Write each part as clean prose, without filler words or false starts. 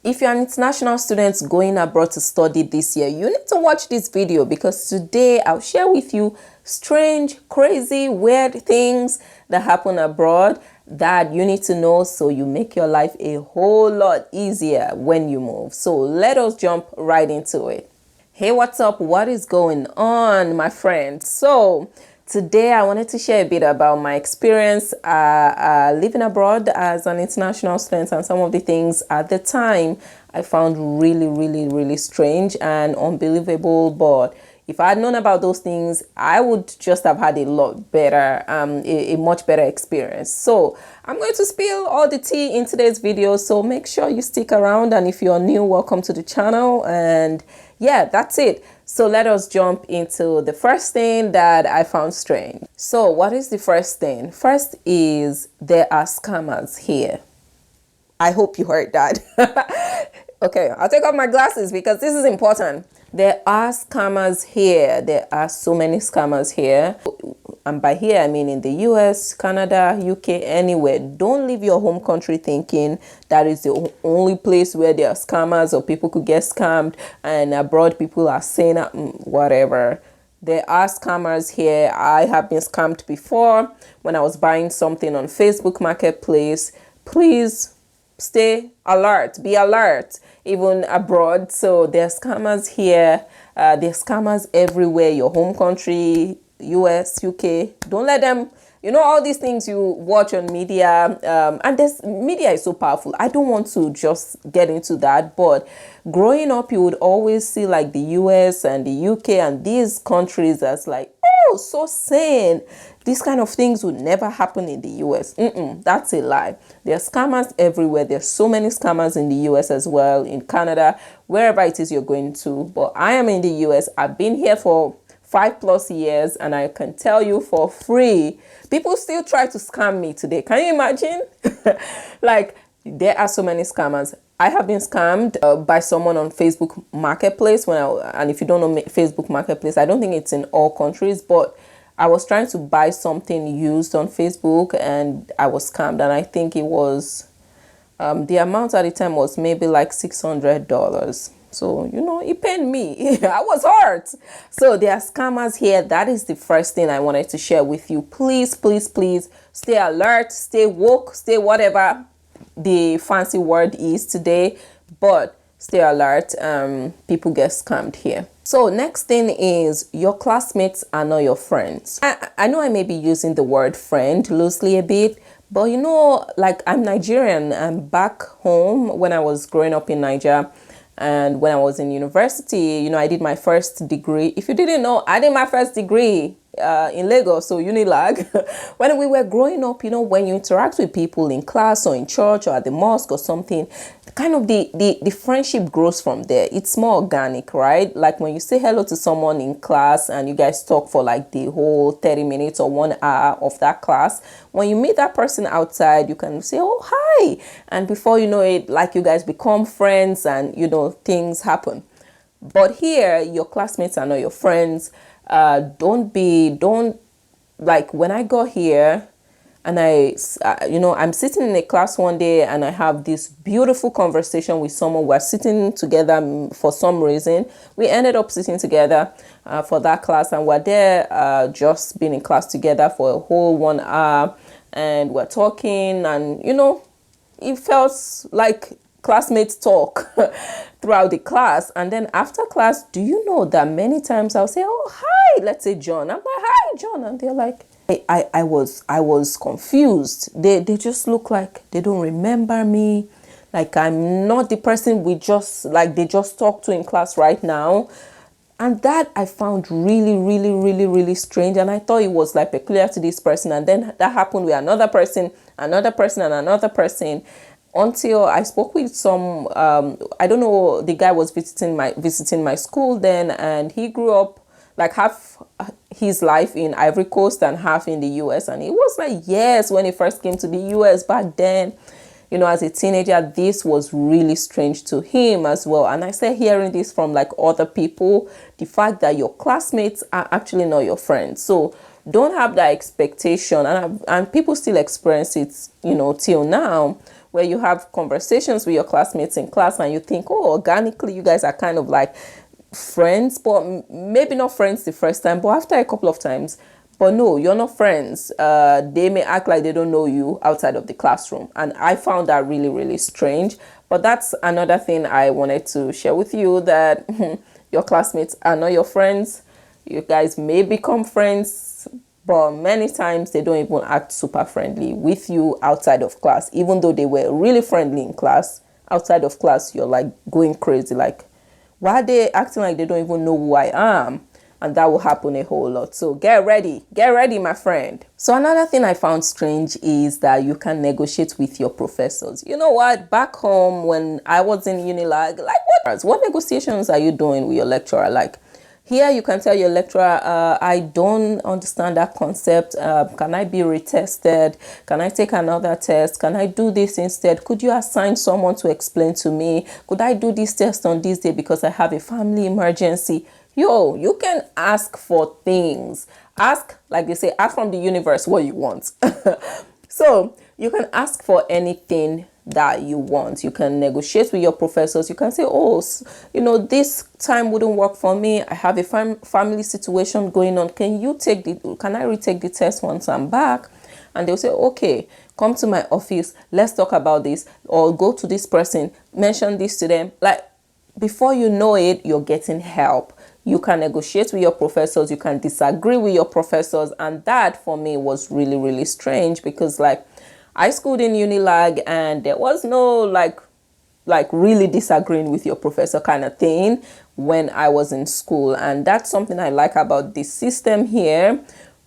If you're an international student going abroad to study this year, you need to watch this video because today I'll share with you strange, crazy, weird things that happen abroad that you need to know so you make your life a whole lot easier when you move. So let us jump right into it. Hey, what's up? What is going on, my friends? So today I wanted to share a bit about my experience living abroad as an international student and some of the things at the time I found really strange and unbelievable. But if I had known about those things, I would just have had a lot better, a much better experience. So I'm going to spill all the tea in today's video. So make sure you stick around. And if you're new, welcome to the channel. And yeah, that's it. So let us jump into the first thing that I found strange. So what is the first thing? First is there are scammers here. I hope you heard that. Okay, I'll take off my glasses because this is important. There are scammers here. There are so many scammers here. And by here, I mean in the US, Canada, UK, anywhere. Don't leave your home country thinking that is the only place where there are scammers or people could get scammed, and abroad people are saying whatever. There are scammers here. I have been scammed before when I was buying something on Facebook Marketplace. Please stay alert, be alert, even abroad. So there are scammers here. There are scammers everywhere, your home country, US, UK. Don't let them, you know, all these things you watch on media, and this media is so powerful. I don't want to just get into that, but growing up, you would always see like the US and the UK and these countries as like, oh, so sane. These kind of things would never happen in the US. That's a lie. There are scammers everywhere. There's so many scammers in the US as well, in Canada, wherever it is you're going to. But I am in the US. I've been here for 5+ years, and I can tell you for free, people still try to scam me today. Can you imagine? Like, there are so many scammers. I have been scammed by someone on Facebook Marketplace. And if you don't know Facebook Marketplace, I don't think it's in all countries, but I was trying to buy something used on Facebook and I was scammed. And I think it was, the amount at the time was maybe like $600. So, you know, it pained me. I was hurt. So there are scammers here. That is the first thing I wanted to share with you. Please, please, please stay alert, stay woke, stay whatever the fancy word is today, but stay alert. People get scammed here. So next thing is your classmates are not your friends. I know I may be using the word friend loosely a bit, but you know, like I'm Nigerian. I'm back home when I was growing up in Nigeria. And when I was in university, you know, I did my first degree. If you didn't know, I did my first degree in Lagos, so Unilag. When we were growing up, you know, when you interact with people in class or in church or at the mosque or something, kind of the friendship grows from there. It's more organic, right? Like when you say hello to someone in class and you guys talk for like the whole 30 minutes or 1 hour of that class, when you meet that person outside, you can say, oh, hi. And before you know it, like you guys become friends and, you know, things happen. But here, your classmates are not your friends. Don't like when I got here and I'm sitting in a class one day and I have this beautiful conversation with someone. We're sitting together for some reason. We ended up sitting together for that class, and we're there just being in class together for a whole 1 hour, and we're talking, and you know, it felt like classmates talk throughout the class. And then after class, do you know that many times I'll say, oh, hi, let's say John. I'm like, hi, John. And they're like, I was confused. They just look like they don't remember me. Like I'm not the person they just talked to in class right now. And that I found really strange. And I thought it was like peculiar to this person. And then that happened with another person, and another person. Until I spoke with some, I don't know, the guy was visiting my school then, and he grew up like half his life in Ivory Coast and half in the US. And it was like, yes, when he first came to the US back then, you know, as a teenager, this was really strange to him as well. And I started hearing this from like other people, the fact that your classmates are actually not your friends. So don't have that expectation. And people still experience it, you know, till now, where you have conversations with your classmates in class and you think, oh, organically you guys are kind of like friends, but maybe not friends the first time, but after a couple of times, but no, you're not friends. They may act like they don't know you outside of the classroom. And I found that really, really strange. But that's another thing I wanted to share with you, that your classmates are not your friends. You guys may become friends, but many times they don't even act super friendly with you outside of class. Even though they were really friendly in class, outside of class, you're like going crazy. Like, why are they acting like they don't even know who I am? And that will happen a whole lot. So get ready, my friend. So another thing I found strange is that you can negotiate with your professors. You know what? Back home when I was in Unilag, like what negotiations are you doing with your lecturer? Like here you can tell your lecturer, I don't understand that concept. Can I be retested? Can I take another test? Can I do this instead? Could you assign someone to explain to me? Could I do this test on this day because I have a family emergency? Yo, you can ask for things. Ask, like they say, ask from the universe what you want. So you can ask for anything that you want. You can negotiate with your professors. You can say, oh, this time wouldn't work for me. I have a family situation going on. Can I retake the test once I'm back? And they'll say, okay, come to my office. Let's talk about this. Or go to this person, mention this to them. Like, before you know it, you're getting help. You can negotiate with your professors. You can disagree with your professors. And that for me was really, really strange, because like I schooled in Unilag and there was no like really disagreeing with your professor kind of thing when I was in school. And that's something I like about this system here.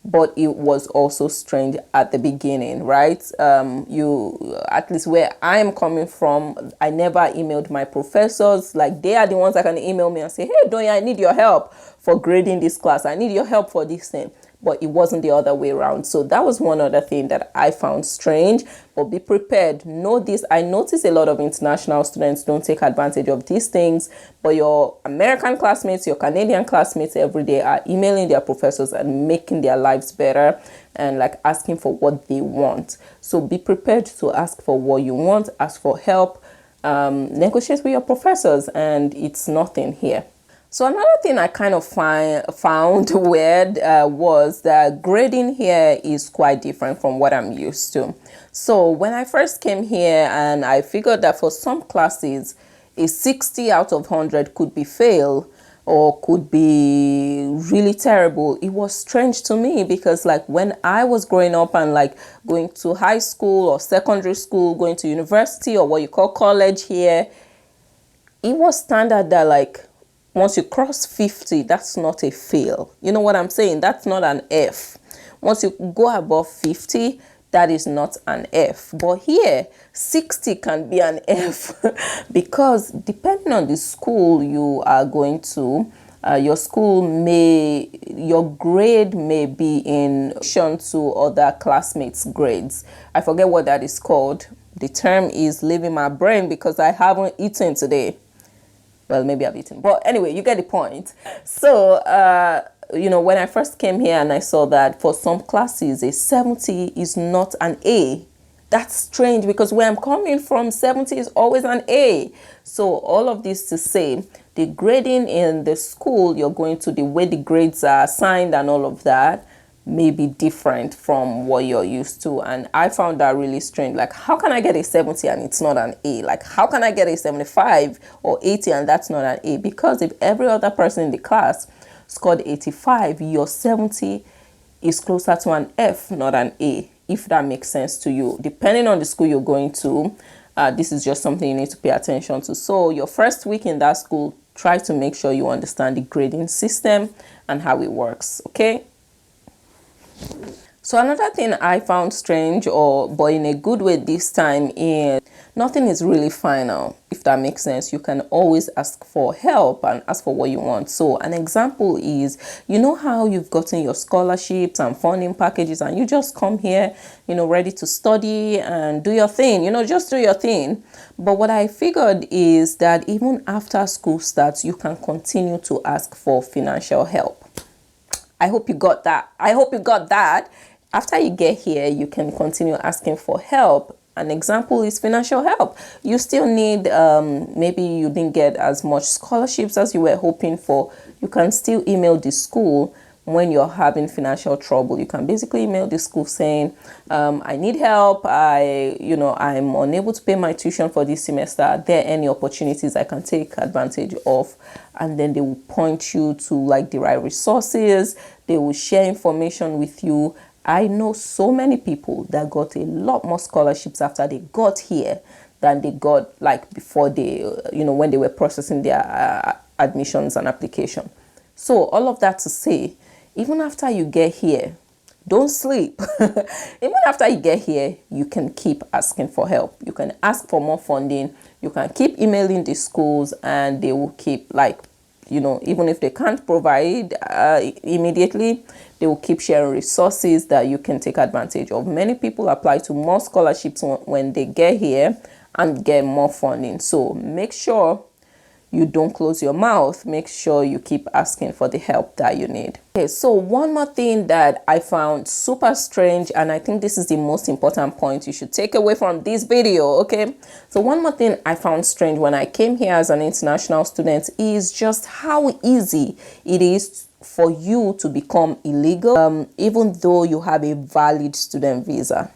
But it was also strange at the beginning, right? At least where I'm coming from, I never emailed my professors. Like, they are the ones that can email me and say, hey, Donya, I need your help for grading this class. I need your help for this thing. But it wasn't the other way around. So that was one other thing that I found strange. But be prepared. Know this. I notice a lot of international students don't take advantage of these things. But your American classmates, your Canadian classmates every day are emailing their professors and making their lives better and like asking for what they want. So be prepared to ask for what you want. Ask for help. Negotiate with your professors, and it's nothing here. So another thing I kind of found weird was that grading here is quite different from what I'm used to. So when I first came here, and I figured that for some classes, a 60 out of 100 could be fail or could be really terrible. It was strange to me, because like when I was growing up and like going to high school or secondary school, going to university or what you call college here, it was standard that like once you cross 50, that's not a fail. You know what I'm saying? That's not an F. Once you go above 50, that is not an F. But here, 60 can be an F because depending on the school you are going to, your grade may be in relation to other classmates' grades. I forget what that is called. The term is leaving my brain because I haven't eaten today. Well, maybe I've eaten. But anyway, you get the point. So, when I first came here and I saw that for some classes, a 70 is not an A. That's strange, because where I'm coming from, 70 is always an A. So all of this to say, the grading in the school you're going to, the way the grades are assigned and all of that, may be different from what you're used to. And I found that really strange. Like, how can I get a 70 and it's not an A? Like, how can I get a 75 or 80 and that's not an A? Because if every other person in the class scored 85, your 70 is closer to an F, not an A, if that makes sense to you. Depending on the school you're going to, this is just something you need to pay attention to. So your first week in that school, try to make sure you understand the grading system and how it works, okay? So another thing I found strange, but in a good way this time, is nothing is really final, if that makes sense. You can always ask for help and ask for what you want. So an example is, you know how you've gotten your scholarships and funding packages and you just come here, ready to study and do your thing, just do your thing. But what I figured is that even after school starts, you can continue to ask for financial help. I hope you got that. After you get here, you can continue asking for help An example is financial help. You still need, maybe you didn't get as much scholarships as you were hoping for. You can still email the school when you're having financial trouble. You can basically email the school saying, I need help. I'm unable to pay my tuition for this semester. Are there any opportunities I can take advantage of? And then they will point you to like the right resources. They will share information with you. I know so many people that got a lot more scholarships after they got here than they got like before they, when they were processing their admissions and application. So all of that to say, even after you get here, don't sleep. Even after you get here, you can keep asking for help. You can ask for more funding. You can keep emailing the schools and they will keep even if they can't provide immediately, they will keep sharing resources that you can take advantage of. Many people apply to more scholarships when they get here and get more funding. So make sure you don't close your mouth. Make sure you keep asking for the help that you need. Okay, so one more thing that I found super strange, and I think this is the most important point you should take away from this video, okay? So one more thing I found strange when I came here as an international student is just how easy it is for you to become illegal, even though you have a valid student visa.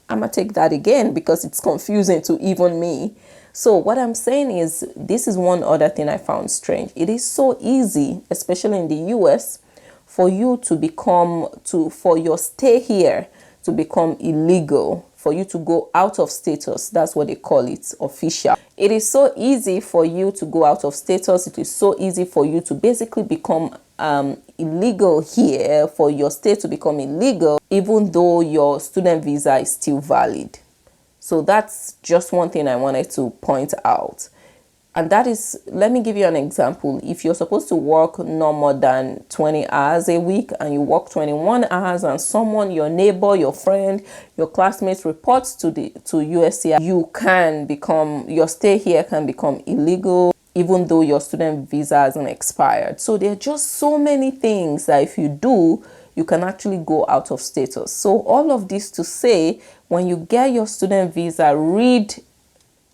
I'm gonna take that again because it's confusing to even me. So what I'm saying is, this is one other thing I found strange. It is so easy, especially in the US, for you to for your stay here to become illegal, for you to go out of status. That's what they call it, official. It is so easy for you to go out of status. It is so easy for you to basically become illegal here, for your stay to become illegal, even though your student visa is still valid. So that's just one thing I wanted to point out. And that is, let me give you an example. If you're supposed to work no more than 20 hours a week and you work 21 hours and someone, your neighbor, your friend, your classmates reports to USCIS, your stay here can become illegal even though your student visa hasn't expired. So there are just so many things that if you do, you can actually go out of status. So all of this to say, when you get your student visa, read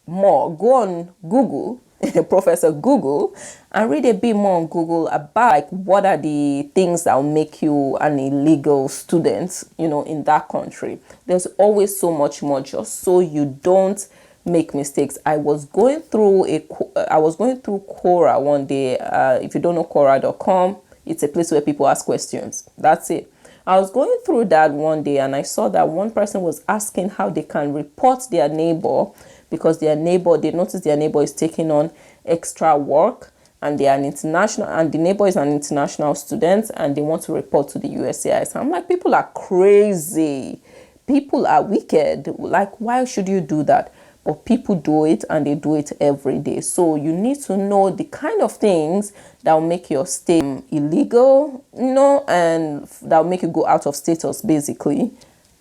more. Go on Google, Professor Google, and read a bit more on Google about what are the things that will make you an illegal student, in that country. There's always so much more, just so you don't make mistakes. I was going through Quora one day. If you don't know Quora.com, it's a place where people ask questions. That's it. I was going through that one day and I saw that one person was asking how they can report their neighbor because they notice their neighbor is taking on extra work and they are the neighbor is an international student and they want to report to the USCIS. I'm like, people are crazy. People are wicked. Like, why should you do that? But people do it and they do it every day. So you need to know the kind of things that will make your stay illegal, and that will make you go out of status basically.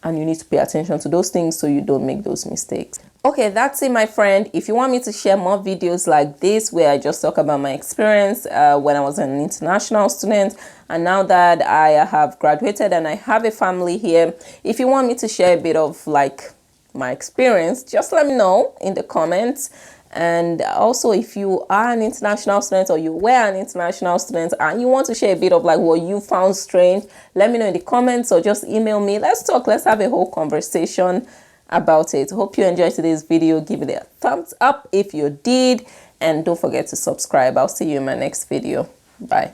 And you need to pay attention to those things so you don't make those mistakes. Okay, that's it, my friend. If you want me to share more videos like this, where I just talk about my experience when I was an international student, and now that I have graduated and I have a family here, if you want me to share a bit of my experience, just let me know in the comments. And also, if you are an international student or you were an international student and you want to share a bit of what you found strange, let me know in the comments or just email me. Let's talk. Let's have a whole conversation about it. Hope you enjoyed today's video. Give it a thumbs up if you did, and don't forget to subscribe. I'll see you in my next video. Bye.